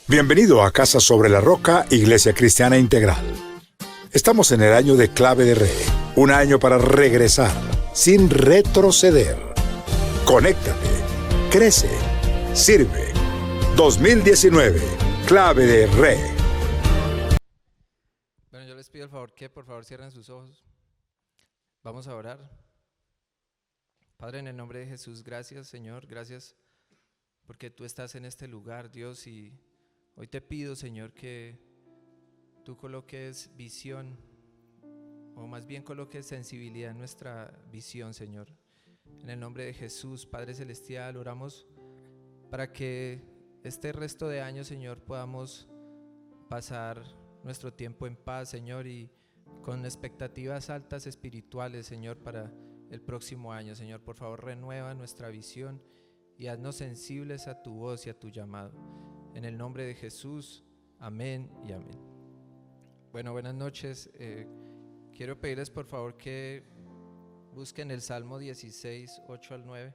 Bienvenido a Casa sobre la Roca, Iglesia Cristiana Integral. Estamos en el año de Clave de Re, un año para regresar, sin retroceder. Conéctate, crece, sirve. 2019, Clave de Re. Bueno, yo les pido el favor que por favor cierren sus ojos. Vamos a orar. Padre, en el nombre de Jesús, gracias, Señor, gracias porque tú estás en este lugar, Dios, y hoy te pido, Señor, que tú coloques visión, o más bien coloques sensibilidad en nuestra visión, Señor. En el nombre de Jesús, Padre Celestial, oramos para que este resto de año, Señor, podamos pasar nuestro tiempo en paz, Señor, y con expectativas altas espirituales, Señor, para el próximo año. Señor, por favor, renueva nuestra visión y haznos sensibles a tu voz y a tu llamado. En el nombre de Jesús, amén y amén. Bueno, buenas noches. Quiero pedirles por favor que busquen el Salmo 16, 8 al 9.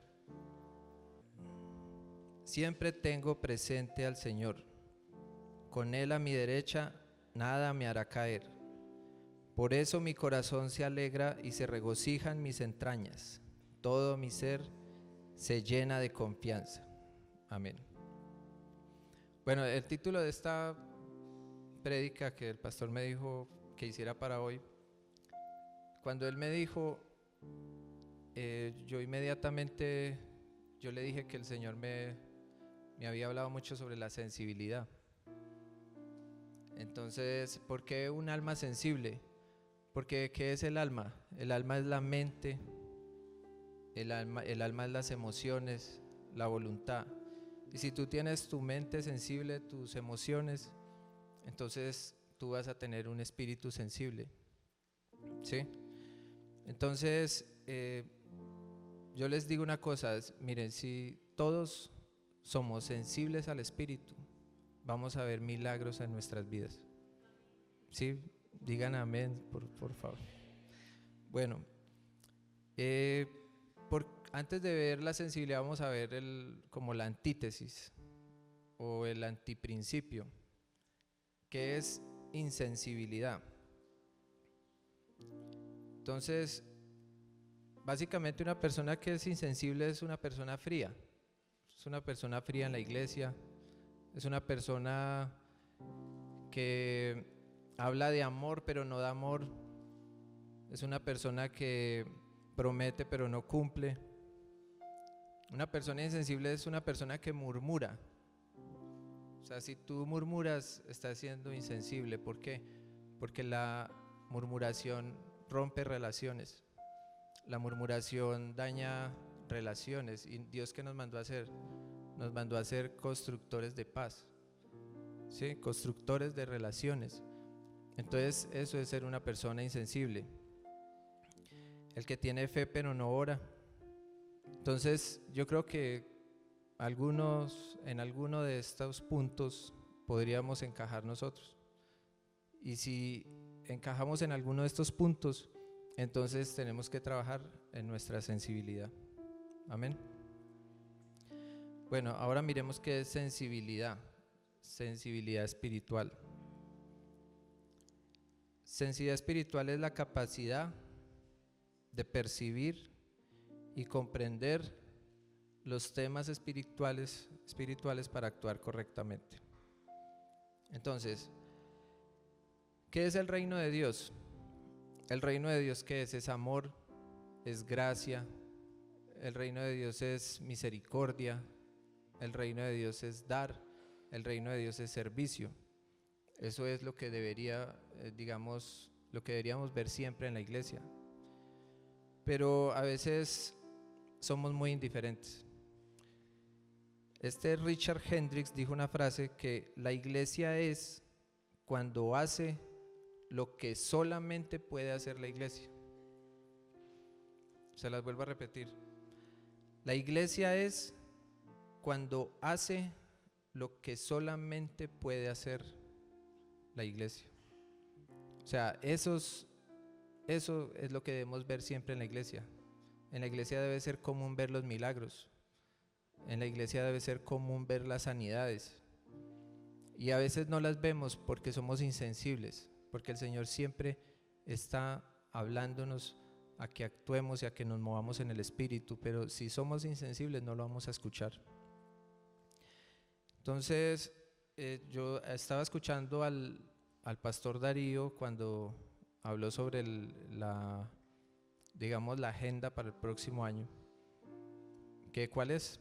Siempre tengo presente al Señor. Con Él a mi derecha, nada me hará caer. Por eso mi corazón se alegra y se regocijan mis entrañas. Todo mi ser se llena de confianza. Amén. Bueno, el título de esta prédica que el pastor me dijo que hiciera para hoy, cuando él me dijo, yo inmediatamente, yo le dije que el Señor me había hablado mucho sobre la sensibilidad. Entonces, ¿por qué un alma sensible? Porque ¿qué es el alma? El alma es la mente, el alma es las emociones, la voluntad. Y si tú tienes tu mente sensible, tus emociones, entonces tú vas a tener un espíritu sensible, ¿sí? Entonces, yo les digo una cosa, miren, si todos somos sensibles al espíritu, vamos a ver milagros en nuestras vidas, ¿sí? Digan amén, por favor. Bueno, antes de ver la sensibilidad vamos a ver como la antítesis o el antiprincipio, que es insensibilidad. Entonces, básicamente una persona que es insensible es una persona fría. Es una persona fría en la iglesia, es una persona que habla de amor pero no da amor, es una persona que promete pero no cumple. Una persona insensible es una persona que murmura. O sea, si tú murmuras, estás siendo insensible. ¿Por qué? Porque la murmuración rompe relaciones. La murmuración daña relaciones. ¿Y Dios qué nos mandó a hacer? Nos mandó a ser constructores de paz, ¿sí? Constructores de relaciones. Entonces, eso es ser una persona insensible. El que tiene fe pero no ora. Entonces, yo creo que en alguno de estos puntos podríamos encajar nosotros. Y si encajamos en alguno de estos puntos, entonces tenemos que trabajar en nuestra sensibilidad. Amén. Bueno, ahora miremos qué es sensibilidad. Sensibilidad espiritual. Sensibilidad espiritual es la capacidad de percibir y comprender los temas espirituales para actuar correctamente. Entonces, ¿qué es el reino de Dios? El reino de Dios, ¿qué es? Es amor, es gracia. El reino de Dios es misericordia. El reino de Dios es dar. El reino de Dios es servicio. Eso es lo que lo que deberíamos ver siempre en la iglesia. Pero a veces somos muy indiferentes. Richard Hendricks dijo una frase que la iglesia es cuando hace lo que solamente puede hacer la iglesia. Se las vuelvo a repetir. La iglesia es cuando hace lo que solamente puede hacer la iglesia. O sea, eso es lo que debemos ver siempre en la iglesia. En la iglesia debe ser común ver los milagros. en la iglesia debe ser común ver las sanidades. Y a veces no las vemos porque somos insensibles, porque el Señor siempre está hablándonos a que actuemos y a que nos movamos en el Espíritu, pero si somos insensibles no lo vamos a escuchar. Entonces, yo estaba escuchando al pastor Darío cuando habló sobre digamos, la agenda para el próximo año. ¿Cuál es?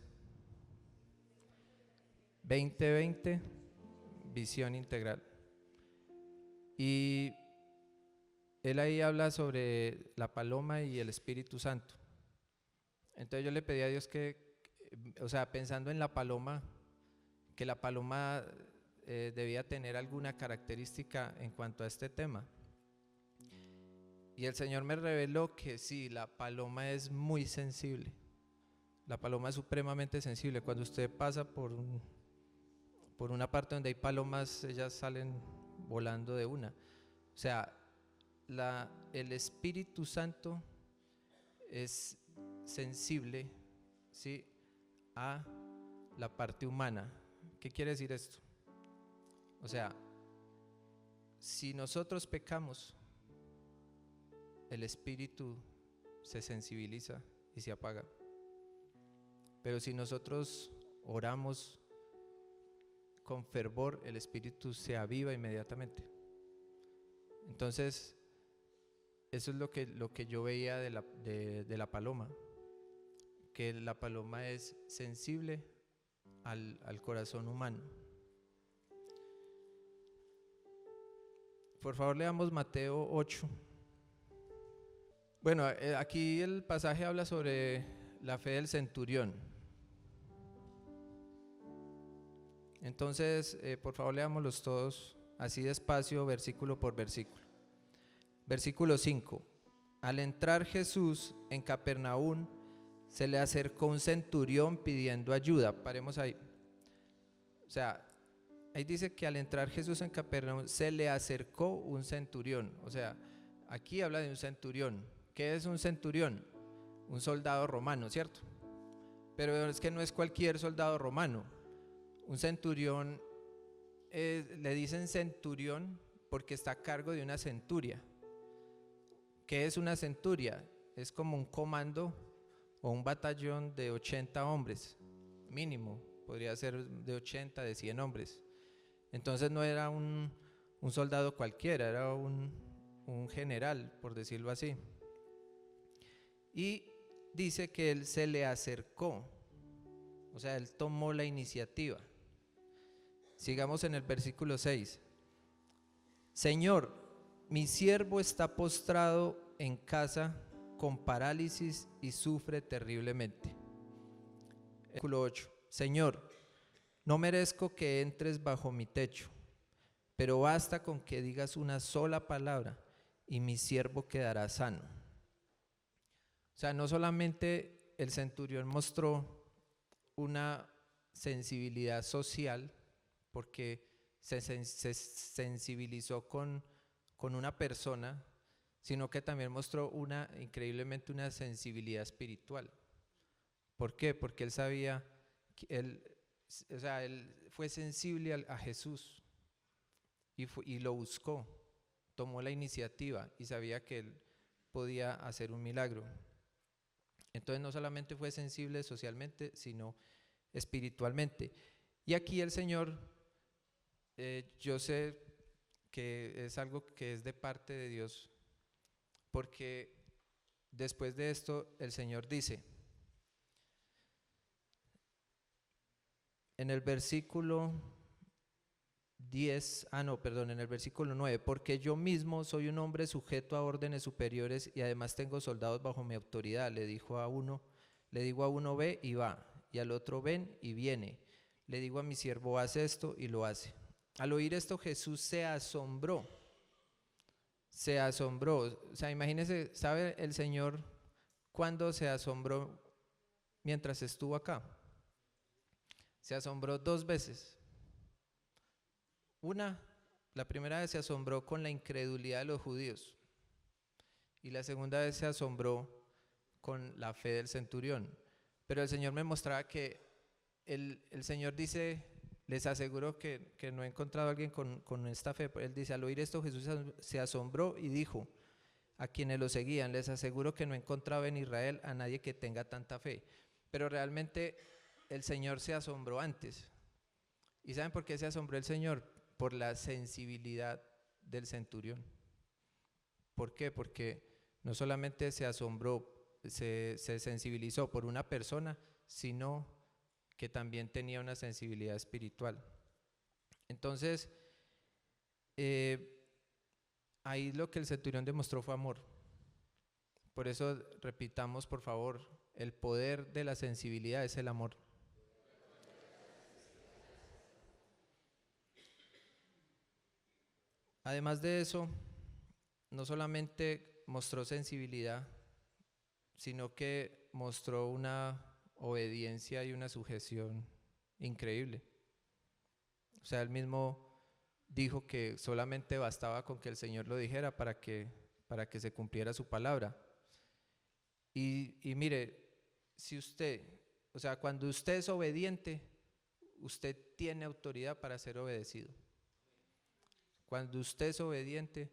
2020, visión integral. Y él ahí habla sobre la paloma y el Espíritu Santo. Entonces yo le pedí a Dios pensando en la paloma, que la paloma debía tener alguna característica en cuanto a este tema. Y el Señor me reveló que sí, la paloma es muy sensible. La paloma es supremamente sensible. Cuando usted pasa por una parte donde hay palomas, ellas salen volando de una. O sea, el Espíritu Santo es sensible, ¿sí?, a la parte humana. ¿Qué quiere decir esto? O sea, si nosotros pecamos, el Espíritu se sensibiliza y se apaga. Pero si nosotros oramos con fervor, el Espíritu se aviva inmediatamente. Entonces, eso es lo que yo veía de la paloma, que la paloma es sensible al corazón humano. Por favor, leamos Mateo 8. Bueno, aquí el pasaje habla sobre la fe del centurión. Entonces, por favor, leámoslos todos así despacio, versículo por versículo. Versículo 5. Al entrar Jesús en Capernaum, se le acercó un centurión pidiendo ayuda. Paremos ahí. O sea, ahí dice que al entrar Jesús en Capernaum, se le acercó un centurión. O sea, aquí habla de un centurión. ¿Qué es un centurión? Un soldado romano, ¿cierto? Pero es que no es cualquier soldado romano. Un centurión, le dicen centurión porque está a cargo de una centuria. ¿Qué es una centuria? Es como un comando o un batallón de 80 hombres, mínimo, podría ser de 80, de 100 hombres. Entonces no era un soldado cualquiera, era un general, por decirlo así. Y dice que él se le acercó, o sea, él tomó la iniciativa. Sigamos en el versículo 6. Señor, mi siervo está postrado en casa con parálisis y sufre terriblemente. Versículo 8. Señor, no merezco que entres bajo mi techo, pero basta con que digas una sola palabra y mi siervo quedará sano. O sea, no solamente el centurión mostró una sensibilidad social, porque se sensibilizó con una persona, sino que también mostró increíblemente una sensibilidad espiritual. ¿Por qué? Porque él sabía que él fue sensible a Jesús y lo buscó, tomó la iniciativa y sabía que él podía hacer un milagro. Entonces no solamente fue sensible socialmente, sino espiritualmente. Y aquí el Señor, yo sé que es algo que es de parte de Dios, porque después de esto el Señor dice, en el versículo 9, porque yo mismo soy un hombre sujeto a órdenes superiores y además tengo soldados bajo mi autoridad. Le digo a uno, ve y va, y al otro ven y viene. Le digo a mi siervo, haz esto y lo hace. Al oír esto Jesús se asombró. O sea, imagínense, ¿sabe el Señor cuándo se asombró mientras estuvo acá? Se asombró 2 veces. La primera vez se asombró con la incredulidad de los judíos y la segunda vez se asombró con la fe del centurión. Pero el Señor me mostraba que el Señor dice, les aseguro que no he encontrado a alguien con esta fe. Él dice, al oír esto Jesús se asombró y dijo a quienes lo seguían, les aseguro que no he encontrado en Israel a nadie que tenga tanta fe. Pero realmente el Señor se asombró antes. ¿Y saben por qué se asombró el Señor? Por la sensibilidad del centurión. ¿Por qué? Porque no solamente se asombró, se sensibilizó por una persona, sino que también tenía una sensibilidad espiritual. Entonces, ahí lo que el centurión demostró fue amor. Por eso repitamos, por favor, el poder de la sensibilidad es el amor. Además de eso, no solamente mostró sensibilidad, sino que mostró una obediencia y una sujeción increíble. O sea, él mismo dijo que solamente bastaba con que el Señor lo dijera para que se cumpliera su palabra. Y mire, si usted, o sea, cuando usted es obediente, usted tiene autoridad para ser obedecido. Cuando usted es obediente,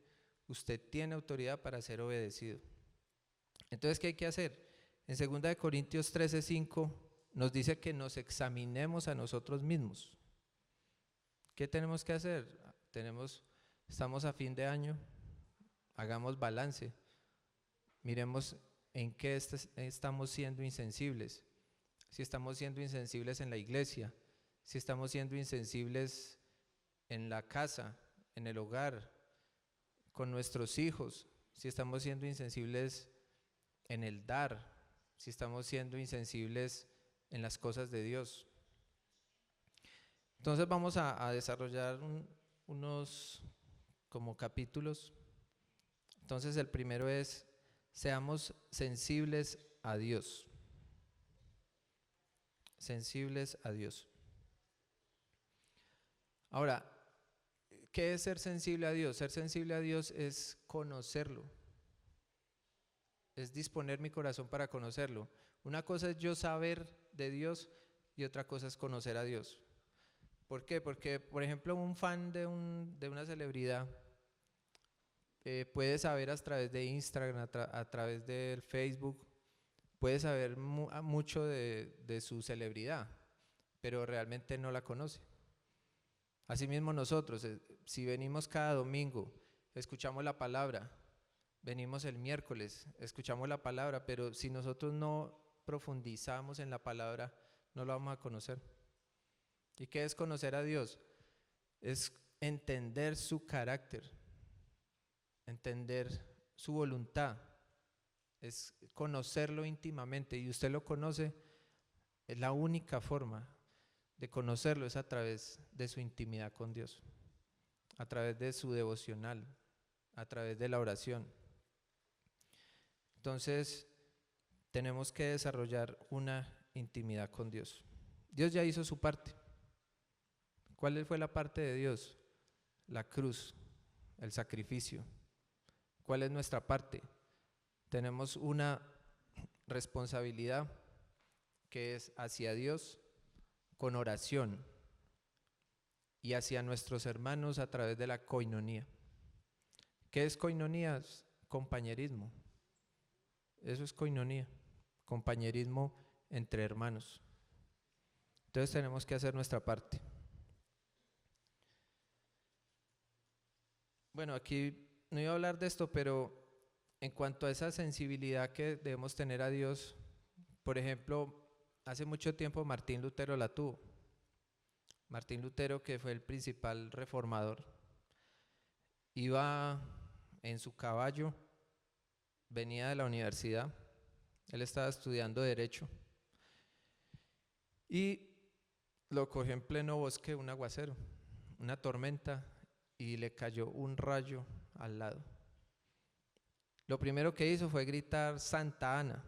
usted tiene autoridad para ser obedecido. Entonces, ¿qué hay que hacer? En 2 Corintios 13:5 nos dice que nos examinemos a nosotros mismos. ¿Qué tenemos que hacer? Estamos a fin de año, hagamos balance, miremos en qué estamos siendo insensibles. Si estamos siendo insensibles en la iglesia, si estamos siendo insensibles en la casa, en el hogar, con nuestros hijos, si estamos siendo insensibles en el dar, si estamos siendo insensibles en las cosas de Dios. Entonces vamos a desarrollar unos como capítulos. Entonces el primero es, seamos sensibles a Dios. Sensibles a Dios. Ahora, ¿qué es ser sensible a Dios? Ser sensible a Dios es conocerlo. Es disponer mi corazón para conocerlo. Una cosa es yo saber de Dios y otra cosa es conocer a Dios. ¿Por qué? Porque, por ejemplo, un fan de una celebridad puede saber a través de Instagram, a través del Facebook, puede saber mucho de su celebridad, pero realmente no la conoce. Asimismo nosotros, si venimos cada domingo, escuchamos la palabra, venimos el miércoles, escuchamos la palabra, pero si nosotros no profundizamos en la palabra, no la vamos a conocer. ¿Y qué es conocer a Dios? Es entender su carácter, entender su voluntad, es conocerlo íntimamente, y usted lo conoce, es la única forma de conocerlo es a través de su intimidad con Dios, a través de su devocional, a través de la oración. Entonces, tenemos que desarrollar una intimidad con Dios. Dios ya hizo su parte. ¿Cuál fue la parte de Dios? La cruz, el sacrificio. ¿Cuál es nuestra parte? Tenemos una responsabilidad que es hacia Dios con oración y hacia nuestros hermanos a través de la coinonía. ¿Qué es coinonía? Es compañerismo. Eso es coinonía, compañerismo entre hermanos. Entonces tenemos que hacer nuestra parte. Bueno, aquí no iba a hablar de esto, pero en cuanto a esa sensibilidad que debemos tener a Dios, por ejemplo, hace mucho tiempo Martín Lutero la tuvo. Martín Lutero, que fue el principal reformador, iba en su caballo, venía de la universidad, él estaba estudiando Derecho, y lo cogió en pleno bosque un aguacero, una tormenta, y le cayó un rayo al lado. Lo primero que hizo fue gritar Santa Ana,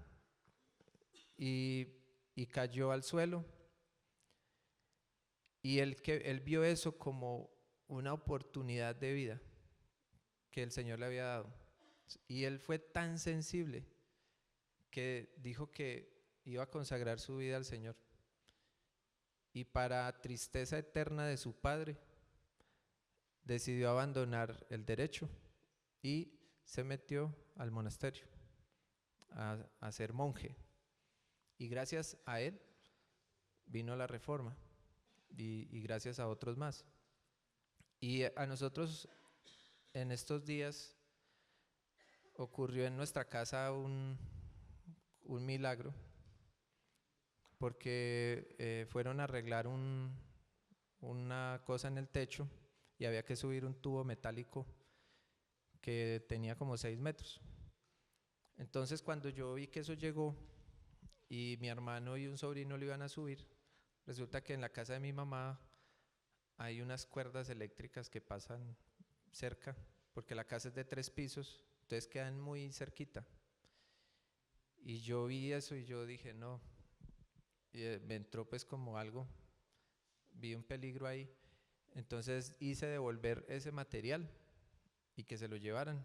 y cayó al suelo, y él vio eso como una oportunidad de vida que el Señor le había dado, y él fue tan sensible que dijo que iba a consagrar su vida al Señor. y para tristeza eterna de su padre, decidió abandonar el derecho y se metió al monasterio a ser monje. Y gracias a él vino la reforma y gracias a otros más. Y a nosotros en estos días ocurrió en nuestra casa un milagro, porque fueron a arreglar una cosa en el techo y había que subir un tubo metálico que tenía como 6 metros. Entonces cuando yo vi que eso llegó y mi hermano y un sobrino lo iban a subir, resulta que en la casa de mi mamá hay unas cuerdas eléctricas que pasan cerca, porque la casa es de 3 pisos, entonces quedan muy cerquita. Y yo vi eso y yo dije, no, y me entró pues como algo, vi un peligro ahí. Entonces hice devolver ese material y que se lo llevaran,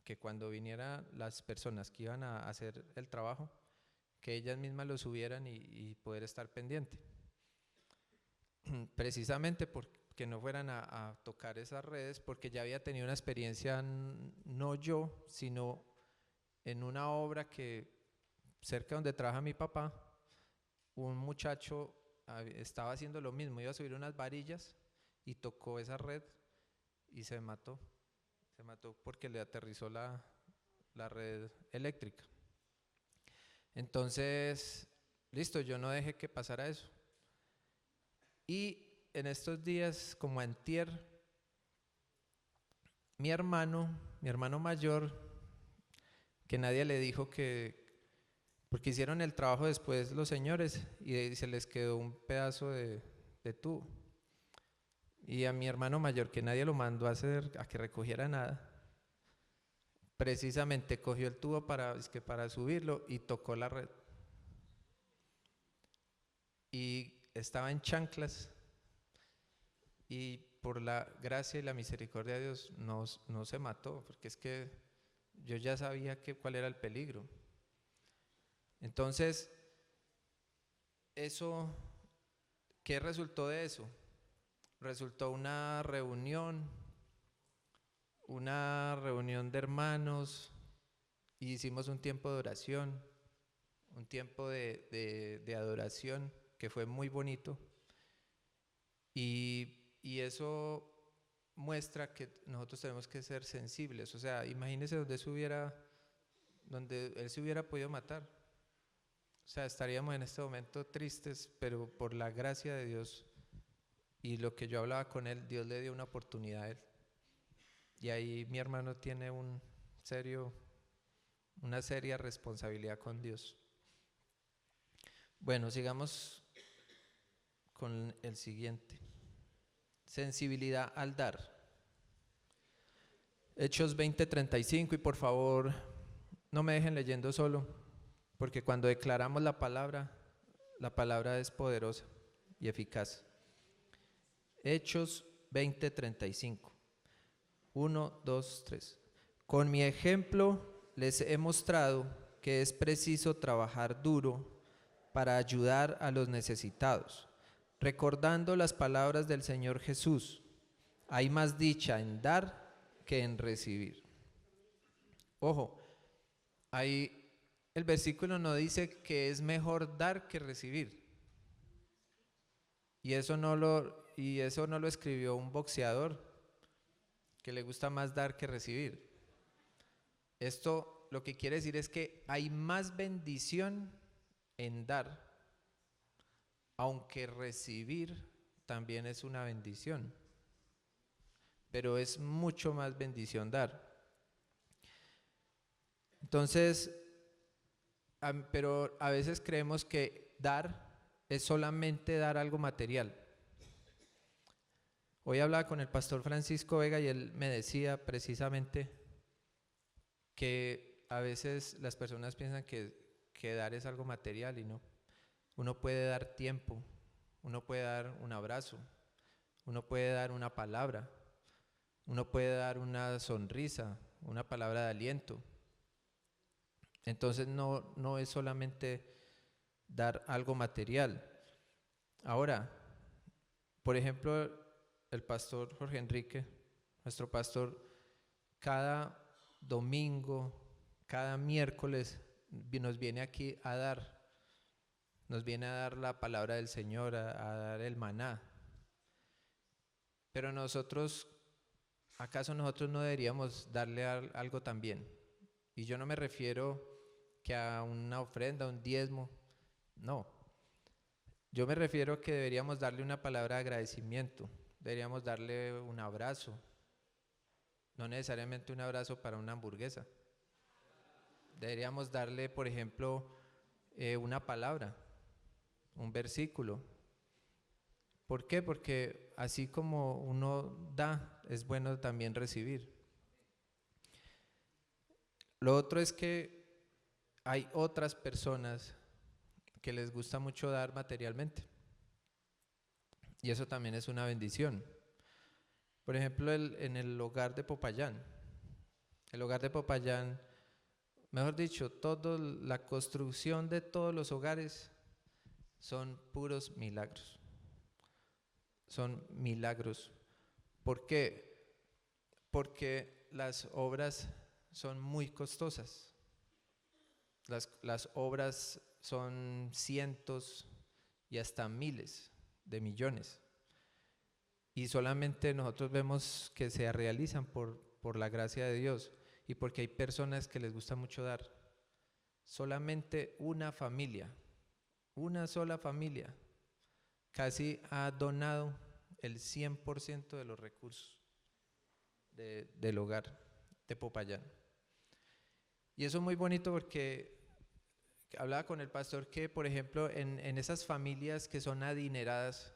que cuando vinieran las personas que iban a hacer el trabajo, que ellas mismas lo subieran y poder estar pendiente. Precisamente porque no fueran a tocar esas redes, porque ya había tenido una experiencia, no yo, sino en una obra que cerca donde trabaja mi papá, un muchacho estaba haciendo lo mismo, iba a subir unas varillas y tocó esa red y se mató porque le aterrizó la red eléctrica. Entonces, listo, yo no dejé que pasara eso. Y en estos días, como antier, mi hermano mayor, que nadie le dijo porque hicieron el trabajo después los señores y se les quedó un pedazo de tubo. Y a mi hermano mayor, que nadie lo mandó a que recogiera nada, precisamente cogió el tubo para subirlo y tocó la red. Y estaba en chanclas y por la gracia y la misericordia de Dios no se mató, porque es que yo ya sabía cuál era el peligro. Entonces, ¿qué resultó de eso? Resultó una reunión de hermanos, y hicimos un tiempo de oración, un tiempo de adoración que fue muy bonito, y eso muestra que nosotros tenemos que ser sensibles. O sea, imagínense donde él se hubiera podido matar. O sea, estaríamos en este momento tristes, pero por la gracia de Dios y lo que yo hablaba con él, Dios le dio una oportunidad a él. Y ahí mi hermano tiene una seria responsabilidad con Dios. Bueno, sigamos con el siguiente. Sensibilidad al dar. Hechos 20:35, y por favor no me dejen leyendo solo, porque cuando declaramos la palabra es poderosa y eficaz. Hechos 20:35. 1, 2, 3. Con mi ejemplo les he mostrado que es preciso trabajar duro para ayudar a los necesitados, recordando las palabras del Señor Jesús: hay más dicha en dar que en recibir. Ojo, ahí el versículo no dice que es mejor dar que recibir. Y eso no lo escribió un boxeador que le gusta más dar que recibir. Esto lo que quiere decir es que hay más bendición en dar, aunque recibir también es una bendición, pero es mucho más bendición dar. Entonces, pero a veces creemos que dar es solamente dar algo material. Hoy hablaba con el pastor Francisco Vega y él me decía precisamente que a veces las personas piensan que dar es algo material, y no. Uno puede dar tiempo, uno puede dar un abrazo, uno puede dar una palabra, uno puede dar una sonrisa, una palabra de aliento. Entonces no es solamente dar algo material. Ahora, Por ejemplo, el pastor Jorge Enrique, nuestro pastor, cada domingo, cada miércoles nos viene aquí a dar, nos viene a dar la palabra del Señor, a dar el maná. Pero nosotros, ¿acaso nosotros no deberíamos darle algo también? Y yo no me refiero que a una ofrenda, un diezmo, no. Yo me refiero que deberíamos darle una palabra de agradecimiento, deberíamos darle un abrazo, no necesariamente un abrazo para una hamburguesa. Deberíamos darle, por ejemplo, una palabra, un versículo. ¿Por qué? Porque así como uno da, es bueno también recibir. Lo otro es que hay otras personas que les gusta mucho dar materialmente. Y eso también es una bendición. Por ejemplo, en el hogar de Popayán. El hogar de Popayán, mejor dicho, la construcción de todos los hogares son puros milagros. Son milagros. ¿Por qué? Porque las obras son muy costosas. Las obras son cientos y hasta miles de millones. Y solamente nosotros vemos que se realizan por la gracia de Dios y porque hay personas que les gusta mucho dar. Solamente una familia, una sola familia, casi ha donado el 100% de los recursos del hogar de Popayán. Y eso es muy bonito porque hablaba con el pastor que, por ejemplo, en esas familias que son adineradas,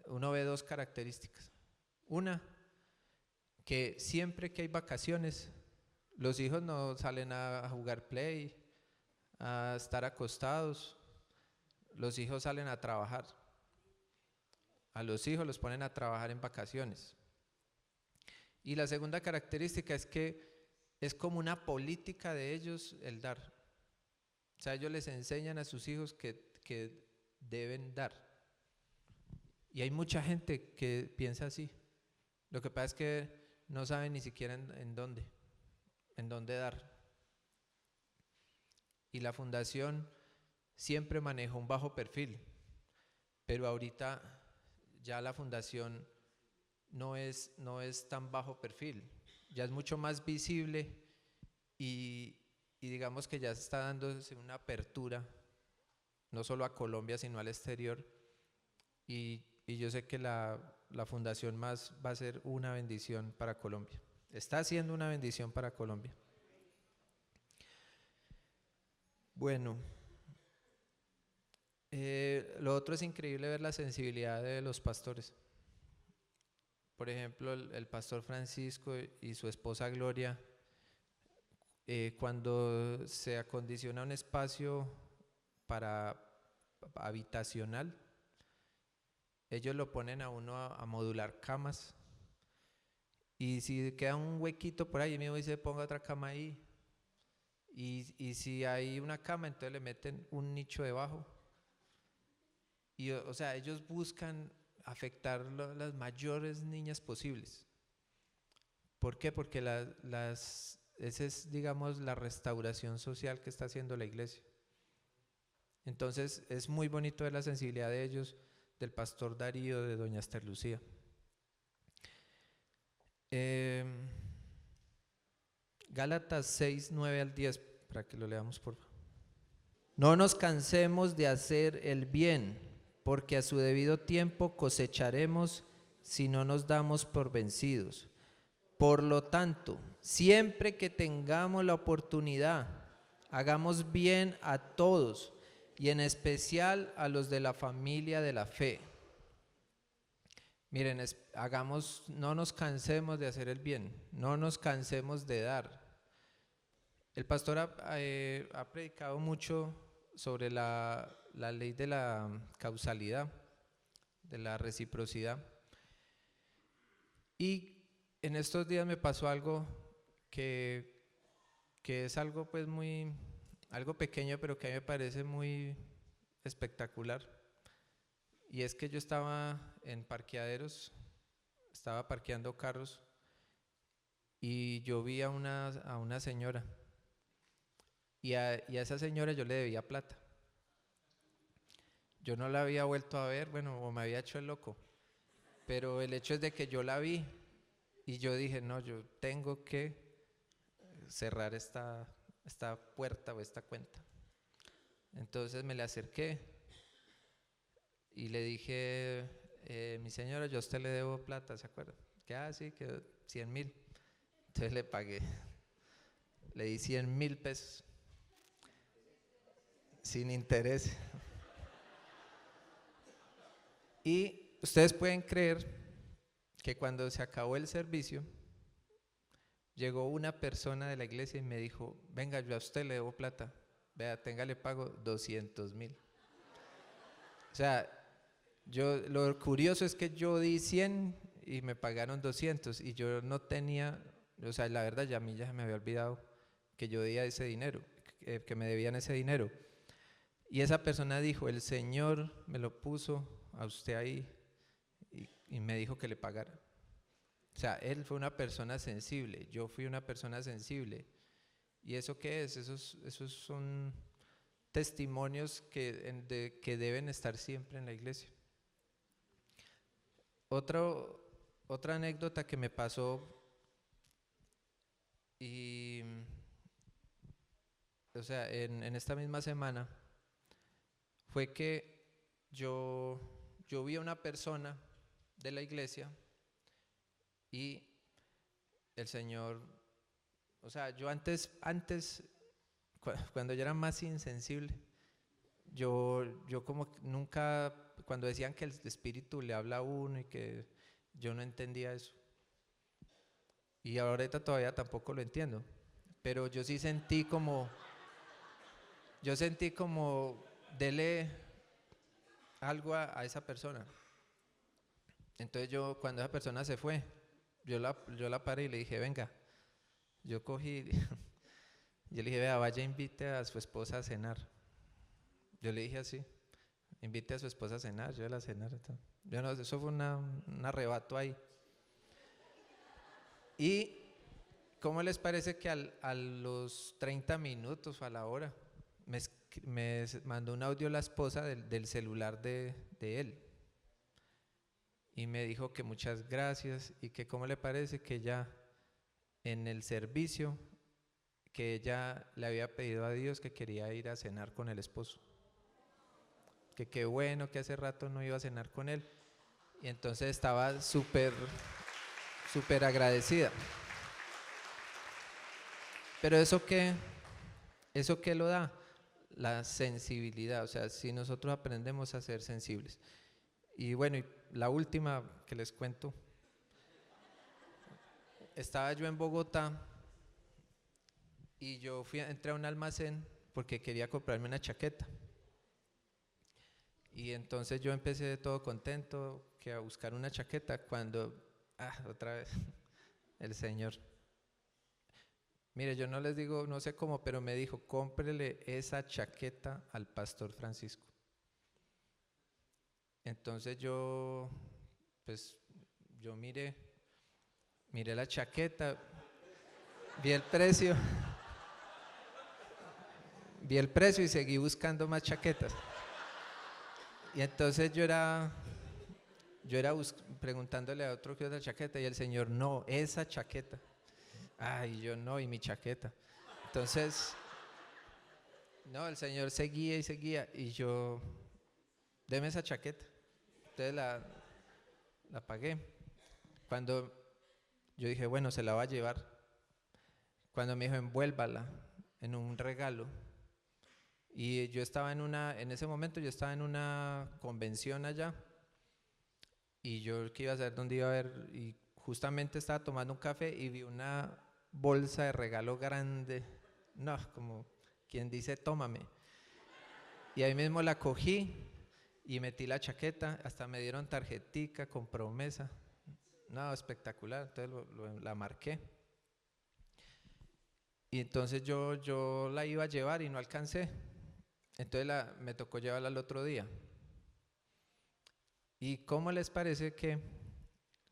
uno ve dos características. Una, que siempre que hay vacaciones, los hijos no salen a jugar play, a estar acostados, los hijos salen a trabajar. A los hijos los ponen a trabajar en vacaciones. Y la segunda característica es que es como una política de ellos el dar. O sea, ellos les enseñan a sus hijos que deben dar. Y hay mucha gente que piensa así. Lo que pasa es que no saben ni siquiera en dónde dar. Y la fundación siempre manejó un bajo perfil, pero ahorita ya la fundación no es tan bajo perfil, ya es mucho más visible y digamos que ya se está dándose una apertura, no solo a Colombia, sino al exterior. Y yo sé que la fundación más va a ser una bendición para Colombia. Está siendo una bendición para Colombia. Bueno, lo otro es increíble ver la sensibilidad de los pastores. Por ejemplo, el pastor Francisco y su esposa Gloria, cuando se acondiciona un espacio para habitacional, ellos lo ponen a uno a modular camas. Y si queda un huequito por ahí, mismo dice, ponga otra cama ahí. Y si hay una cama, entonces le meten un nicho debajo. Y o sea, ellos buscan afectar las mayores niñas posibles. ¿Por qué? Porque esa es, digamos, la restauración social que está haciendo la iglesia. Entonces, es muy bonito ver la sensibilidad de ellos, del pastor Darío, de doña Esther Lucía. Gálatas 6, 9 al 10, para que lo leamos por favor. No nos cansemos de hacer el bien, porque a su debido tiempo cosecharemos si no nos damos por vencidos. Por lo tanto, siempre que tengamos la oportunidad, hagamos bien a todos y en especial a los de la familia de la fe. Miren, no nos cansemos de hacer el bien, no nos cansemos de dar. El pastor ha predicado mucho sobre la ley de la causalidad, de la reciprocidad. Y en estos días me pasó algo que es algo pues algo pequeño, pero que a mí me parece muy espectacular. Y es que yo estaba en parqueaderos, estaba parqueando carros y yo vi a una señora y a esa señora yo le debía plata. Yo no la había vuelto a ver, bueno, o me había hecho el loco, pero el hecho es de que yo la vi y yo dije, no, yo tengo que cerrar esta puerta o esta cuenta. Entonces me le acerqué y le dije, mi señora, yo a usted le debo plata, ¿se acuerda? Que sí, que 100.000. Entonces le pagué, le di 100.000 pesos, sin interés. Y ustedes pueden creer que cuando se acabó el servicio, llegó una persona de la iglesia y me dijo, venga, yo a usted le debo plata, vea, tenga, le pago 200.000. O sea, lo curioso es que yo di 100 y me pagaron 200 y yo no tenía, o sea, la verdad ya a mí ya se me había olvidado que yo debía ese dinero, que me debían ese dinero. Y esa persona dijo, el Señor me lo puso a usted ahí y me dijo que le pagara. O sea, él fue una persona sensible, yo fui una persona sensible. ¿Y eso qué es? Esos son testimonios que deben estar siempre en la iglesia. Otra anécdota que me pasó, y, o sea, en esta misma semana, fue que yo vi a una persona de la iglesia y el Señor, o sea, yo antes cuando yo era más insensible, yo como nunca, cuando decían que el Espíritu le habla a uno y que yo no entendía eso. Y ahorita todavía tampoco lo entiendo, pero yo sí sentí como, dele algo a esa persona. Entonces cuando esa persona se fue, yo la paré y le dije, venga, yo cogí, yo le dije, vea, vaya, invite a su esposa a cenar. Yo le dije así, invite a su esposa a cenar, yo a la cenar. Yo no, eso fue un arrebato ahí. Y ¿cómo les parece que a los 30 minutos o a la hora me mandó un audio la esposa del celular de él? Y me dijo que muchas gracias y que cómo le parece que ella en el servicio, que ella le había pedido a Dios que quería ir a cenar con el esposo. Que qué bueno que hace rato no iba a cenar con él. Y entonces estaba súper agradecida. Pero ¿eso qué lo da? La sensibilidad, o sea, si nosotros aprendemos a ser sensibles. Y bueno, y la última que les cuento, estaba yo en Bogotá y yo entré a un almacén porque quería comprarme una chaqueta. Y entonces yo empecé todo contento que a buscar una chaqueta cuando, otra vez, el Señor. Mire, yo no les digo, no sé cómo, pero me dijo, cómprele esa chaqueta al pastor Francisco. Entonces yo miré la chaqueta, vi el precio y seguí buscando más chaquetas. Y entonces yo era preguntándole a otro que otra chaqueta y el Señor, no, esa chaqueta. Y yo no, y mi chaqueta. Entonces, no, el Señor seguía y seguía y yo, deme esa chaqueta. Entonces la pagué. Cuando yo dije, bueno, se la va a llevar. Cuando me dijo, envuélvala en un regalo. Y yo estaba en ese momento yo estaba en una convención allá. Y yo que iba a saber dónde iba a ver. Y justamente estaba tomando un café y vi una bolsa de regalo grande. No, como quien dice, tómame. Y ahí mismo la cogí y metí la chaqueta, hasta me dieron tarjetica con promesa. No, espectacular, entonces la marqué. Y entonces yo la iba a llevar y no alcancé. Entonces me tocó llevarla al otro día. ¿Y cómo les parece que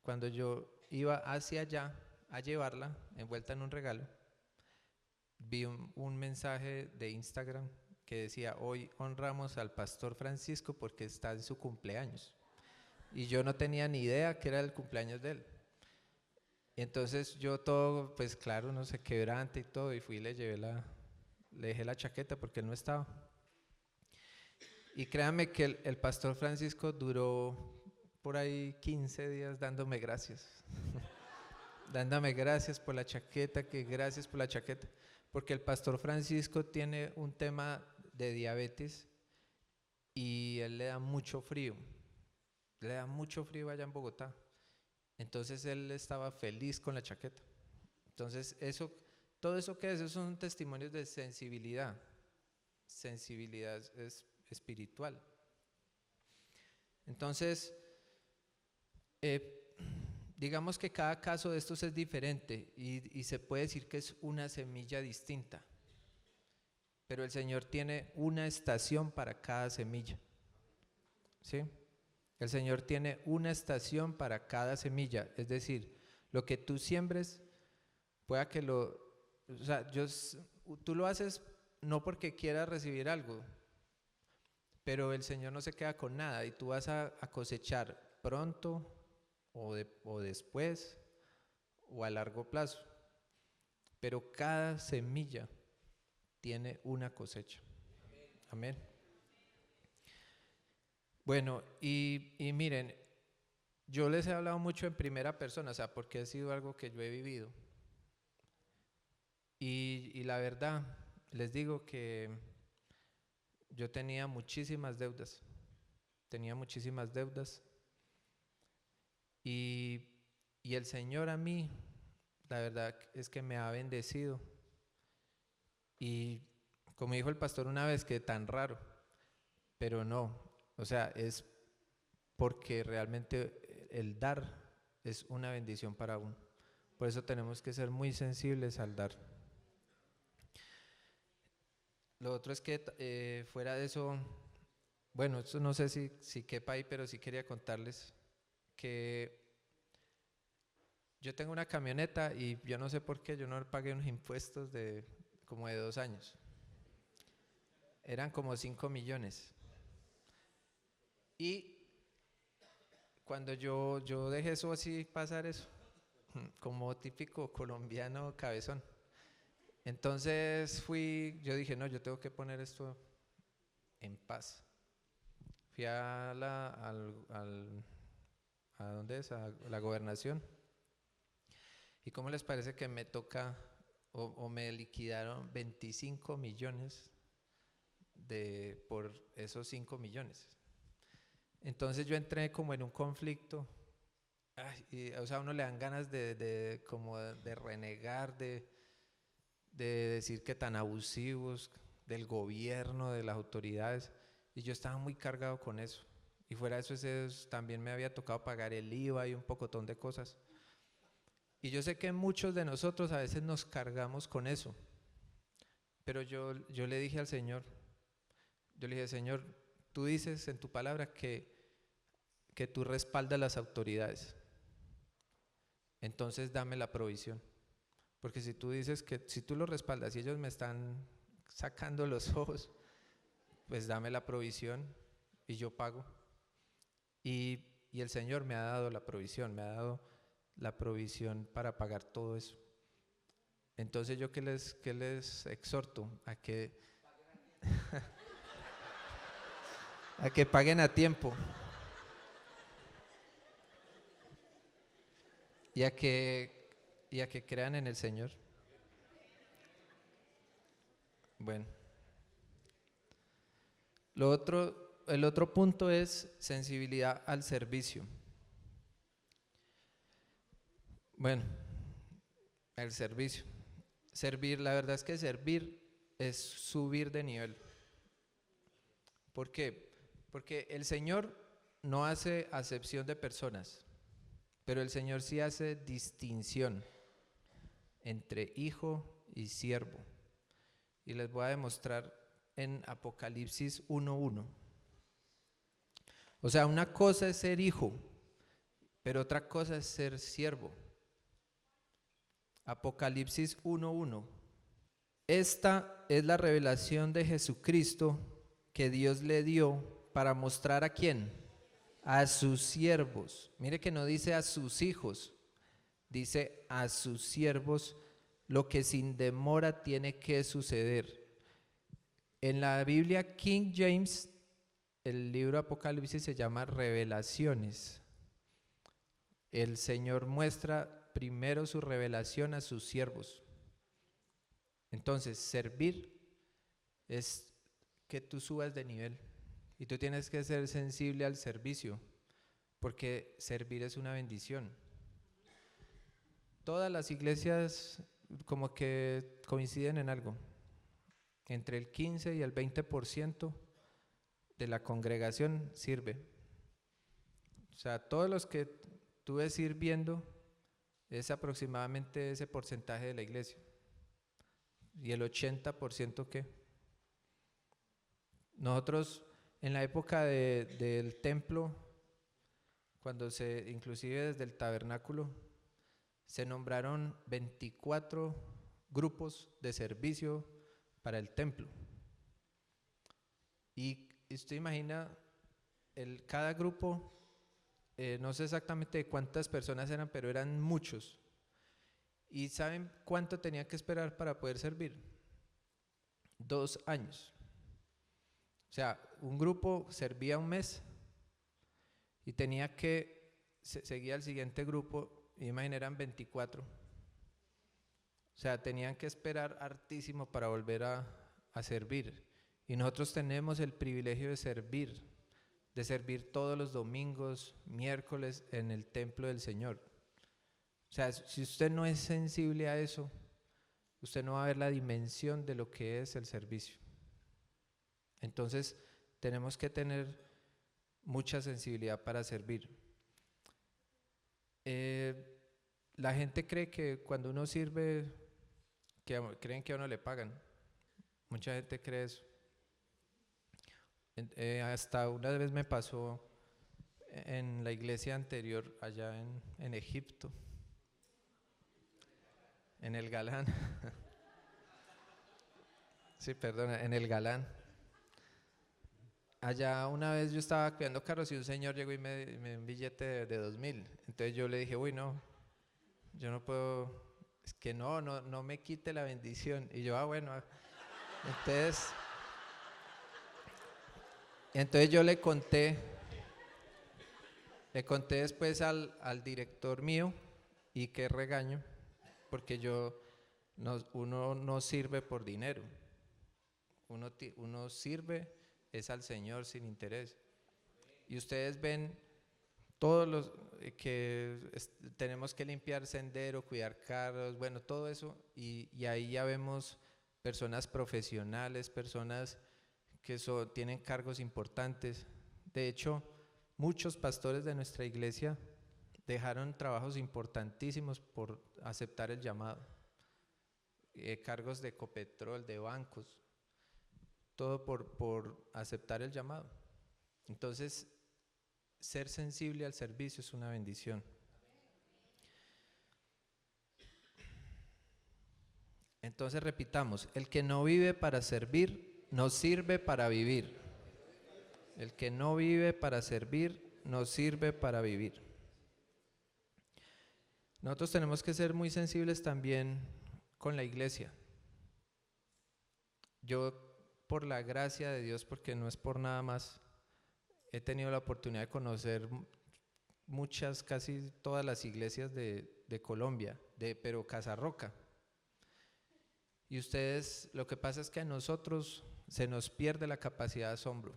cuando yo iba hacia allá a llevarla, envuelta en un regalo, vi un mensaje de Instagram que decía: hoy honramos al pastor Francisco porque está en su cumpleaños? Y yo no tenía ni idea que era el cumpleaños de él. Y entonces yo todo, pues claro, no sé, quebrante y todo, y fui y le dejé la chaqueta porque él no estaba. Y créanme que el pastor Francisco duró por ahí 15 días dándome gracias. Dándome gracias por la chaqueta, que gracias por la chaqueta. Porque el pastor Francisco tiene un tema de diabetes y él le da mucho frío. Le da mucho frío allá en Bogotá. Entonces él estaba feliz con la chaqueta. Entonces todo eso que es, esos son testimonios de sensibilidad. Sensibilidad es espiritual. Entonces, digamos que cada caso de estos es diferente y se puede decir que es una semilla distinta. Pero el Señor tiene una estación para cada semilla. ¿Sí? El Señor tiene una estación para cada semilla. Es decir, lo que tú siembres, pueda que o sea, tú lo haces no porque quieras recibir algo, pero el Señor no se queda con nada y tú vas a cosechar pronto o después o a largo plazo. Pero cada semilla tiene una cosecha. Amén. Bueno, y miren, yo les he hablado mucho en primera persona, o sea, porque ha sido algo que yo he vivido. Y la verdad, les digo que yo tenía muchísimas deudas. Y el Señor a mí, la verdad es que me ha bendecido. Y como dijo el pastor una vez, que tan raro, pero no, o sea, es porque realmente el dar es una bendición para uno. Por eso tenemos que ser muy sensibles al dar. Lo otro es que fuera de eso, bueno, esto no sé si quepa ahí, pero sí quería contarles que yo tengo una camioneta y yo no sé por qué yo no pagué unos impuestos como de 2 años. Eran como 5 millones. Y cuando yo dejé eso así pasar eso, como típico colombiano cabezón. Entonces yo dije, no, yo tengo que poner esto en paz. Fui a ¿dónde es? A la gobernación. ¿Y cómo les parece que me toca o me liquidaron 25 millones por esos 5 millones? Entonces yo entré como en un conflicto. O sea, a uno le dan ganas como de renegar, de decir que tan abusivos del gobierno, de las autoridades. Y yo estaba muy cargado con eso. Y fuera de eso, también me había tocado pagar el IVA y un pocotón de cosas. Y yo sé que muchos de nosotros a veces nos cargamos con eso. Pero yo le dije al Señor, yo le dije: Señor, tú dices en tu palabra que tú respaldas las autoridades. Entonces dame la provisión. Porque si tú dices que si tú lo respaldas y ellos me están sacando los ojos, pues dame la provisión y yo pago. Y el Señor me ha dado la provisión, me ha dado la provisión para pagar todo eso. Entonces yo qué les exhorto a que a que paguen a tiempo y a que crean en el Señor. Bueno, el otro punto es sensibilidad al servicio. Bueno, el servicio. Servir, la verdad es que servir es subir de nivel. ¿Por qué? Porque el Señor no hace acepción de personas, pero el Señor sí hace distinción entre hijo y siervo. Y les voy a demostrar en Apocalipsis 1:1. O sea, una cosa es ser hijo, pero otra cosa es ser siervo. Apocalipsis 1:1. Esta es la revelación de Jesucristo que Dios le dio para mostrar ¿a quién? A sus siervos. Mire que no dice a sus hijos, dice a sus siervos lo que sin demora tiene que suceder. En la Biblia King James, el libro Apocalipsis se llama Revelaciones. El Señor muestra primero su revelación a sus siervos. Entonces, servir es que tú subas de nivel y tú tienes que ser sensible al servicio, porque servir es una bendición. Todas las iglesias como que coinciden en algo, entre el 15 y el 20% de la congregación sirve. O sea, todos los que tú ves sirviendo es aproximadamente ese porcentaje de la iglesia. ¿Y el 80% qué? Nosotros en la época del templo, cuando inclusive desde el tabernáculo, se nombraron 24 grupos de servicio para el templo. Y usted imagina, cada grupo, no sé exactamente cuántas personas eran, pero eran muchos. ¿Y saben cuánto tenía que esperar para poder servir? 2 años. O sea, un grupo servía un mes y tenía que seguir al siguiente grupo, y imagínate, eran 24. O sea, tenían que esperar hartísimo para volver a servir. Y nosotros tenemos el privilegio de servir todos los domingos, miércoles en el templo del Señor. O sea, si usted no es sensible a eso, usted no va a ver la dimensión de lo que es el servicio. Entonces, tenemos que tener mucha sensibilidad para servir. La gente cree que cuando uno sirve, creen que a uno le pagan. Mucha gente cree eso. Hasta una vez me pasó en la iglesia anterior, allá en Egipto, en el Galán. Sí, perdona, en el Galán. Allá una vez yo estaba cuidando carros y un señor llegó y me dio un billete de 2.000. Entonces yo le dije, uy, no, yo no puedo, es que no me quite la bendición. Y yo, bueno, entonces yo le conté después al director mío, y qué regaño, porque uno no sirve por dinero, uno sirve es al Señor sin interés. Y ustedes ven todos los que tenemos que limpiar sendero, cuidar carros, bueno, todo eso, y ahí ya vemos personas profesionales, personas que tienen cargos importantes. De hecho, muchos pastores de nuestra iglesia dejaron trabajos importantísimos por aceptar el llamado. Cargos de Ecopetrol, de bancos, todo por aceptar el llamado. Entonces, ser sensible al servicio es una bendición. Entonces repitamos, el que no vive para servir, no sirve para vivir. El que no vive para servir, no sirve para vivir. Nosotros tenemos que ser muy sensibles también con la iglesia. Yo, por la gracia de Dios, porque no es por nada más, he tenido la oportunidad de conocer casi todas las iglesias de Colombia, pero Casa Roca. Y ustedes, lo que pasa es que a nosotros se nos pierde la capacidad de asombro.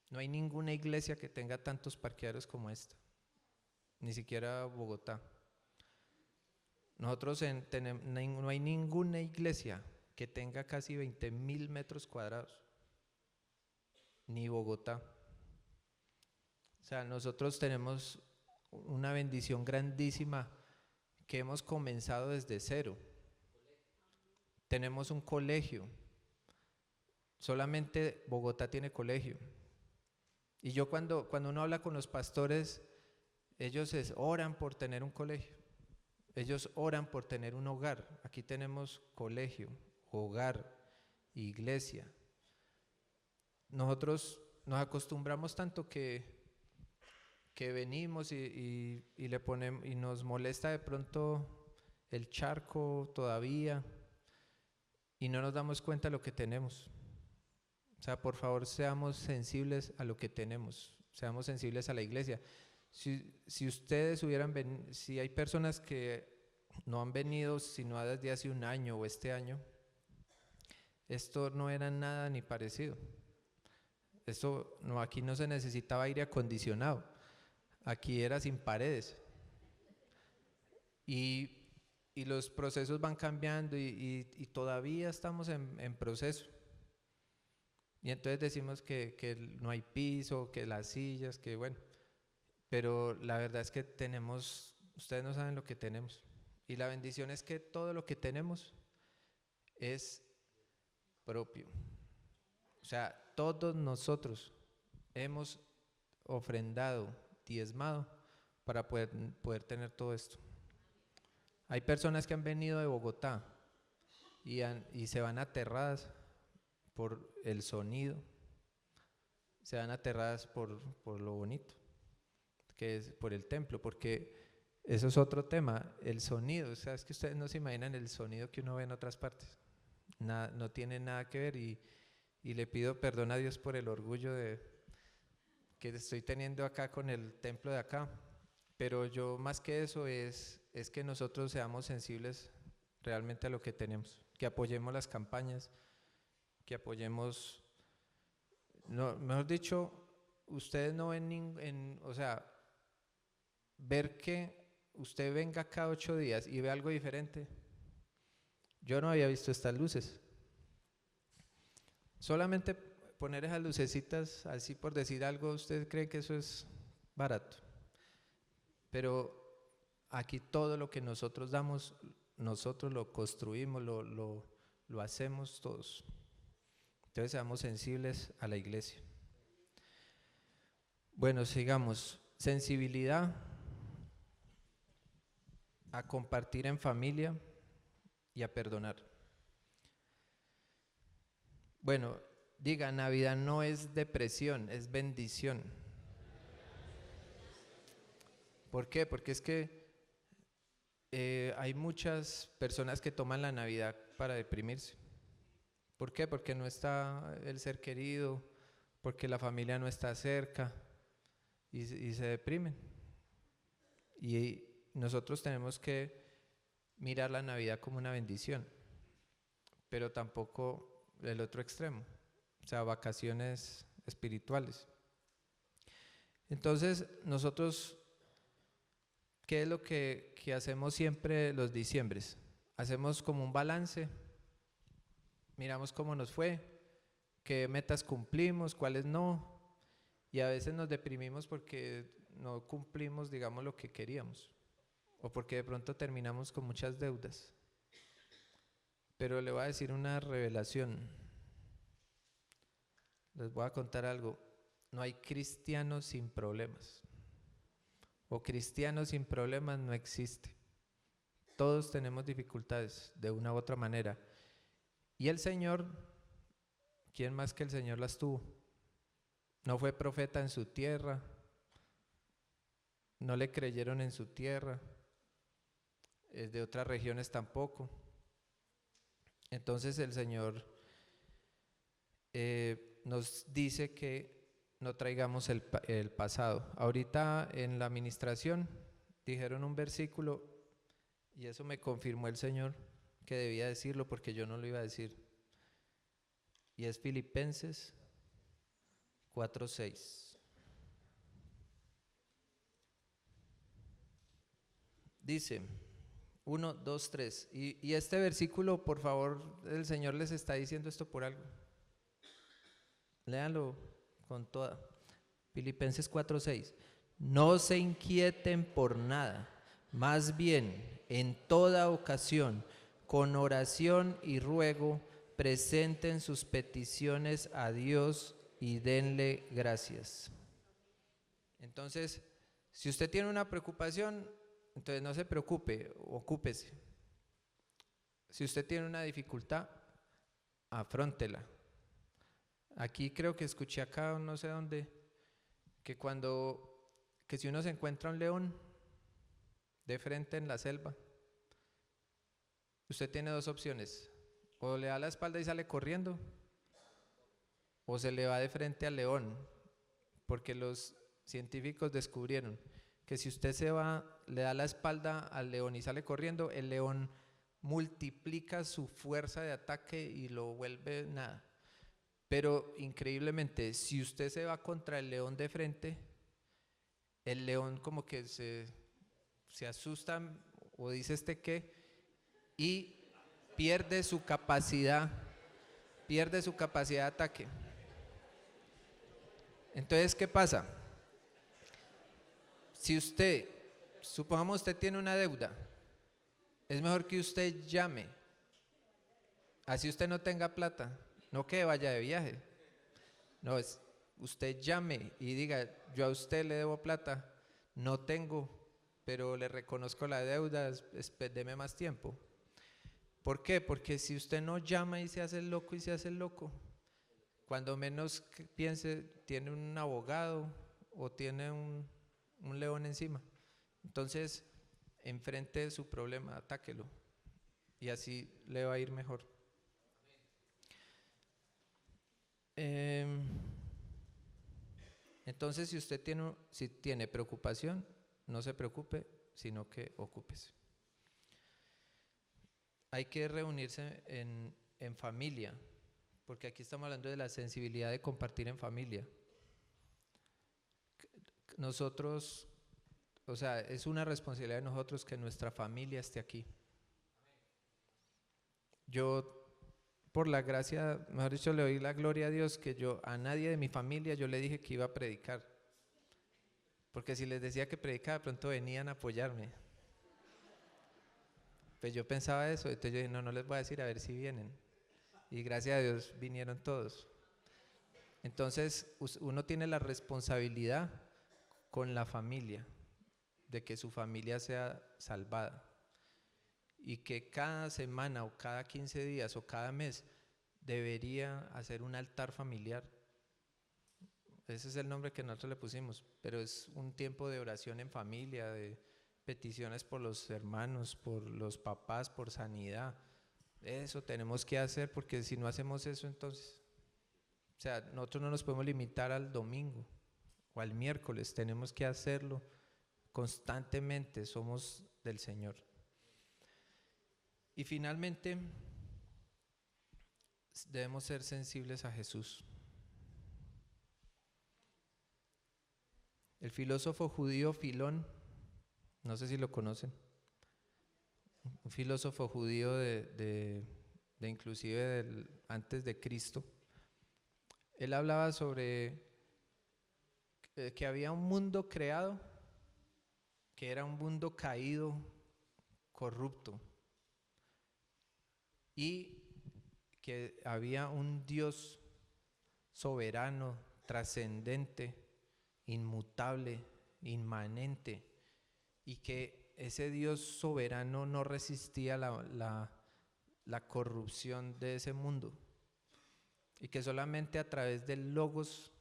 No hay ninguna iglesia que tenga tantos parqueaderos como esta, ni siquiera Bogotá. Nosotros no hay ninguna iglesia que tenga casi 20.000 metros cuadrados, ni Bogotá. O sea, nosotros tenemos una bendición grandísima que hemos comenzado desde cero. Tenemos un colegio, solamente Bogotá tiene colegio. Y yo cuando uno habla con los pastores, ellos oran por tener un colegio, ellos oran por tener un hogar. Aquí tenemos colegio, hogar, iglesia. Nosotros nos acostumbramos tanto que venimos y le ponemos, y nos molesta de pronto el charco todavía y no nos damos cuenta de lo que tenemos. O sea, por favor, seamos sensibles a lo que tenemos, seamos sensibles a la iglesia. Si ustedes hubieran venido, si hay personas que no han venido sino desde hace un año o este año, esto no era nada ni parecido. Esto no, aquí no se necesitaba aire acondicionado, aquí era sin paredes. Y los procesos van cambiando y todavía estamos en proceso. Y entonces decimos que no hay piso, que las sillas, que bueno, pero la verdad es que tenemos, ustedes no saben lo que tenemos. Y la bendición es que todo lo que tenemos es propio. O sea, todos nosotros hemos ofrendado, diezmado para poder tener todo esto. Hay personas que han venido de Bogotá y se van aterradas por el sonido, se van aterradas por lo bonito que es por el templo, porque eso es otro tema, el sonido. O sea, es que ustedes no se imaginan el sonido que uno ve en otras partes, no tiene nada que ver, y le pido perdón a Dios por el orgullo que estoy teniendo acá con el templo de acá, pero yo más que eso es que nosotros seamos sensibles realmente a lo que tenemos, que apoyemos las campañas, que apoyemos, no, mejor dicho, ustedes no ven o sea, ver que usted venga cada 8 días y ve algo diferente. Yo no había visto estas luces. Solamente poner esas lucecitas así por decir algo, ¿usted cree que eso es barato? Pero aquí todo lo que nosotros damos, nosotros lo construimos, lo hacemos todos. Entonces seamos sensibles a la iglesia. Bueno, sigamos. Sensibilidad a compartir en familia y a perdonar. Bueno, diga, Navidad no es depresión, es bendición. ¿Por qué? Porque es que hay muchas personas que toman la Navidad para deprimirse. ¿Por qué? Porque no está el ser querido, porque la familia no está cerca y se deprimen. Y nosotros tenemos que mirar la Navidad como una bendición, pero tampoco el otro extremo, o sea, vacaciones espirituales. Entonces, nosotros, ¿qué es lo que hacemos siempre los diciembres? Hacemos como un balance, miramos cómo nos fue, qué metas cumplimos, cuáles no, y a veces nos deprimimos porque no cumplimos, digamos, lo que queríamos, o porque de pronto terminamos con muchas deudas. Pero le voy a decir una revelación, les voy a contar algo, no hay cristianos sin problemas, o cristianos sin problemas no existe. Todos tenemos dificultades de una u otra manera, y el Señor, ¿quién más que el Señor las tuvo? No fue profeta en su tierra, no le creyeron en su tierra, de otras regiones tampoco. Entonces el Señor nos dice que no traigamos el pasado. Ahorita en la administración dijeron un versículo y eso me confirmó el Señor que debía decirlo porque yo no lo iba a decir. Y es Filipenses 4:6. Dice 1, 2, 3. Y este versículo, por favor, el Señor les está diciendo esto por algo. Léanlo con toda. Filipenses 4:6. No se inquieten por nada, más bien en toda ocasión, con oración y ruego, presenten sus peticiones a Dios y denle gracias. Entonces, si usted tiene una preocupación, entonces no se preocupe, ocúpese. Si usted tiene una dificultad, afróntela. Aquí creo que escuché acá, no sé dónde, que si uno se encuentra un león de frente en la selva, usted tiene dos opciones: o le da la espalda y sale corriendo, o se le va de frente al león, porque los científicos descubrieron que si usted se va, le da la espalda al león y sale corriendo, el león multiplica su fuerza de ataque y lo vuelve nada. Pero increíblemente, si usted se va contra el león de frente, el león como que se asusta o dice qué, y pierde su capacidad de ataque. Entonces, ¿qué pasa? Si usted, supongamos usted tiene una deuda, es mejor que usted llame, así usted no tenga plata, no que vaya de viaje. No, es usted llame y diga: yo a usted le debo plata, no tengo, pero le reconozco la deuda, deme más tiempo. ¿Por qué? Porque si usted no llama y se hace el loco, cuando menos piense, tiene un abogado o tiene un león encima. Entonces, enfrente su problema, atáquelo, y así le va a ir mejor. Entonces, si usted tiene preocupación, no se preocupe, sino que ocúpese. Hay que reunirse en familia, porque aquí estamos hablando de la sensibilidad de compartir en familia. Nosotros, o sea, es una responsabilidad de nosotros que nuestra familia esté aquí. Yo, por la gracia, mejor dicho, le doy la gloria a Dios que a nadie de mi familia yo le dije que iba a predicar, porque si les decía que predicaba, de pronto venían a apoyarme. Pues yo pensaba eso, entonces yo dije: no les voy a decir, a ver si vienen. Y gracias a Dios vinieron todos. Entonces uno tiene la responsabilidad con la familia, de que su familia sea salvada, y que cada semana o cada 15 días o cada mes debería hacer un altar familiar. Ese es el nombre que nosotros le pusimos, pero es un tiempo de oración en familia, de peticiones por los hermanos, por los papás, por sanidad. Eso tenemos que hacer, porque si no hacemos eso, entonces, o sea, nosotros no nos podemos limitar al domingo o al miércoles, tenemos que hacerlo constantemente, somos del Señor. Y finalmente, debemos ser sensibles a Jesús. El filósofo judío Filón, no sé si lo conocen, un filósofo judío de inclusive antes de Cristo, él hablaba sobre que había un mundo creado, que era un mundo caído, corrupto, y que había un Dios soberano, trascendente, inmutable, inmanente, y que ese Dios soberano no resistía la corrupción de ese mundo, y que solamente a través del Logos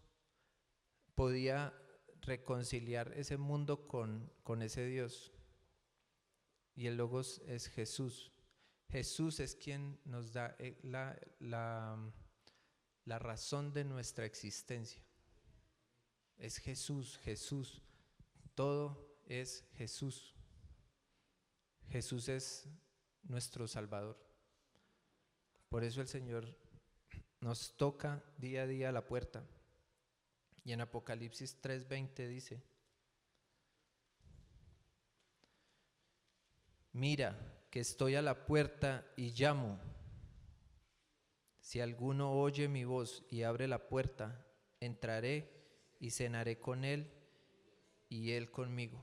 podía reconciliar ese mundo con ese Dios. Y el Logos es Jesús. Jesús es quien nos da la razón de nuestra existencia. Es Jesús, Jesús. Todo es Jesús. Jesús es nuestro Salvador. Por eso el Señor nos toca día a día la puerta. Y en Apocalipsis 3:20 dice: mira, que estoy a la puerta y llamo. Si alguno oye mi voz y abre la puerta, entraré y cenaré con él y él conmigo.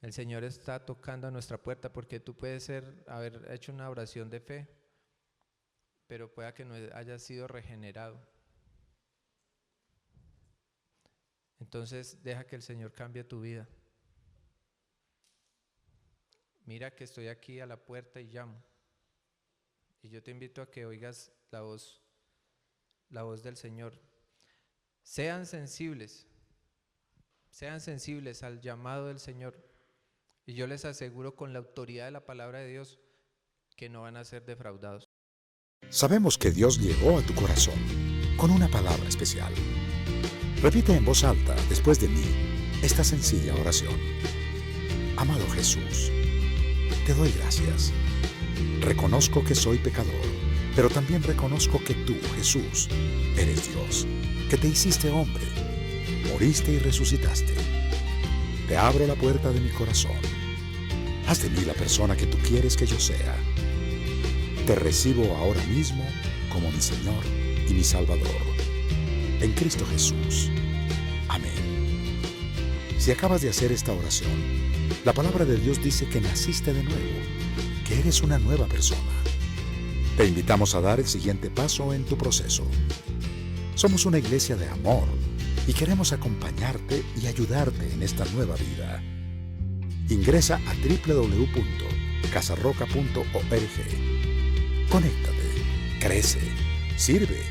El Señor está tocando a nuestra puerta, porque tú puedes haber hecho una oración de fe, pero pueda que no hayas sido regenerado. entonces deja que el Señor cambie tu vida. Mira que estoy aquí a la puerta y llamo. Y yo te invito a que oigas la voz del Señor. Sean sensibles al llamado del Señor. Y yo les aseguro con la autoridad de la palabra de Dios que no van a ser defraudados. Sabemos que Dios llegó a tu corazón con una palabra especial. Repite en voz alta, después de mí, esta sencilla oración. Amado Jesús, te doy gracias. Reconozco que soy pecador, pero también reconozco que tú, Jesús, eres Dios, que te hiciste hombre, moriste y resucitaste. Te abro la puerta de mi corazón. Haz de mí la persona que tú quieres que yo sea. Te recibo ahora mismo como mi Señor y mi Salvador. En Cristo Jesús. Amén. Si acabas de hacer esta oración, la palabra de Dios dice que naciste de nuevo, que eres una nueva persona. Te invitamos a dar el siguiente paso en tu proceso. Somos una iglesia de amor y queremos acompañarte y ayudarte en esta nueva vida. Ingresa a www.casarroca.org. Conéctate, crece, sirve